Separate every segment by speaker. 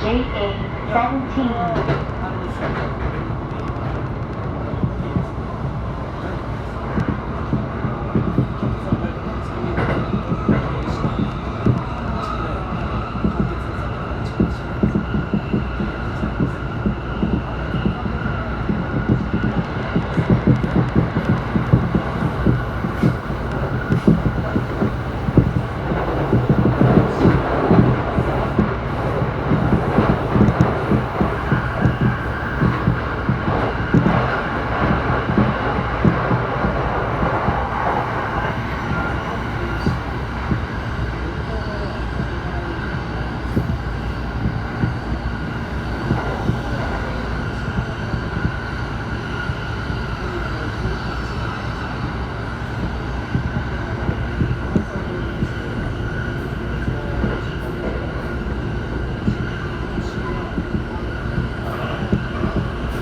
Speaker 1: JA17.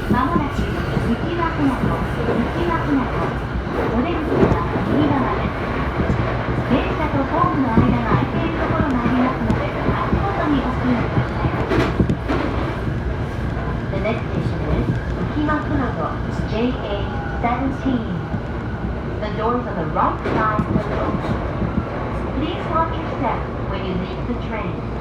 Speaker 1: まもなく浮間船とお出口は右側です。電車とホームの間が空いているところがありますので、足元にご注意ください。The next station is 浮間船と JA17. The doors on the right side will open. Please watch your step when you leave the train.